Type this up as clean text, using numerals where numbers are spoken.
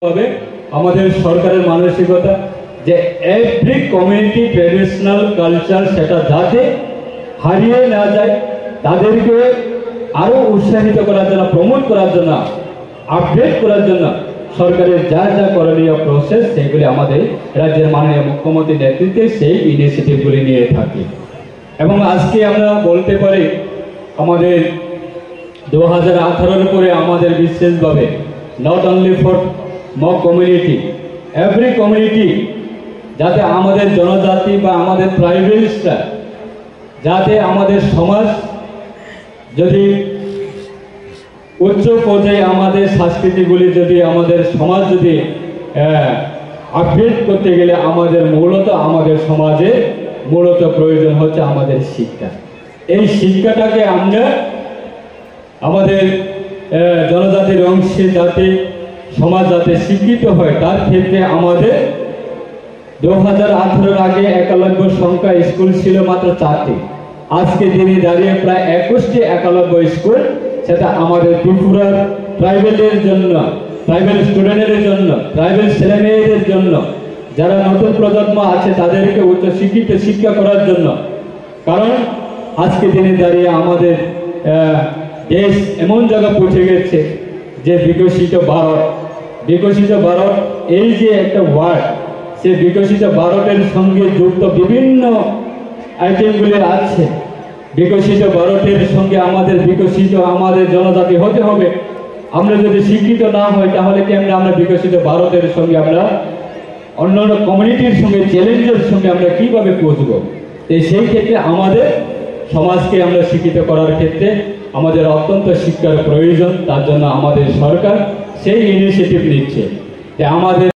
হবে আমাদের সরকারের মানসিকতা যে এভরি কমিউনিটি ট্রেডিশনাল কালচার সেটা যাতে হারিয়ে না যায়, তাদেরকে আরো উৎসাহিত করার জন্য, প্রমোট করার জন্য, আপডেট করার জন্য সরকারের যা যা করণীয় প্রসেস সেগুলি আমাদের রাজ্যের মাননীয় মুখ্যমন্ত্রীর নেতৃত্বে সেই ইনিশিয়েটিভগুলি নিয়ে থাকি। এবং আজকে আমরা বলতে পারি আমাদের 2018 পরে আমাদের বিশেষভাবে not only for Mog community, every community যাতে আমাদের জনজাতি বা আমাদের ট্রাইবেলসরা যাতে আমাদের সমাজ যদি উচ্চ পর্যায়ে আমাদের সংস্কৃতিগুলি যদি আমাদের সমাজ যদি আপডেট করতে গেলে আমাদের সমাজে মূলত প্রয়োজন হচ্ছে আমাদের শিক্ষা। এই শিক্ষাটাকে আমরা আমাদের জনজাতির অংশে যাতে সমাজ যাতে শিক্ষিত হয় তার ক্ষেত্রে আমাদের 2018 আগে একলব্য সংখ্যা স্কুল ছিল মাত্র 4টি। আজকে দিনে দাঁড়িয়ে প্রায় 21টি একলব্য স্কুল, সেটা আমাদের ত্রিপুরার ট্রাইবেলের জন্য, ট্রাইবেল স্টুডেন্টের জন্য, ট্রাইবেল ছেলেমেয়েদের জন্য, যারা নতুন প্রজন্ম আছে তাদেরকে উচ্চ শিক্ষিত শিক্ষা করার জন্য। কারণ আজকে দিনে দাঁড়িয়ে আমাদের দেশ এমন জায়গা পৌঁছে গেছে যে বিকশিত ভারত এই যে একটা ওয়ার্ড, সে বিকশিত ভারতের সঙ্গে যুক্ত বিভিন্ন আইটেমগুলি আছে। বিকশিত ভারতের সঙ্গে আমাদের জনজাতি হতে হবে। আমরা যদি শিক্ষিত না হই তাহলে কেমনে আমরা বিকশিত ভারতের সঙ্গে আমরা অন্যান্য কমিউনিটির সঙ্গে চ্যালেঞ্জের সঙ্গে আমরা কিভাবে পৌঁছবো? সেই ক্ষেত্রে আমাদের সমাজকে আমরা শিক্ষিত করার ক্ষেত্রে আমাদের অত্যন্ত শিক্ষার প্রয়োজন। তার জন্য আমাদের সরকার সেই ইনিশিয়েটিভ নিচ্ছে যে আমাদের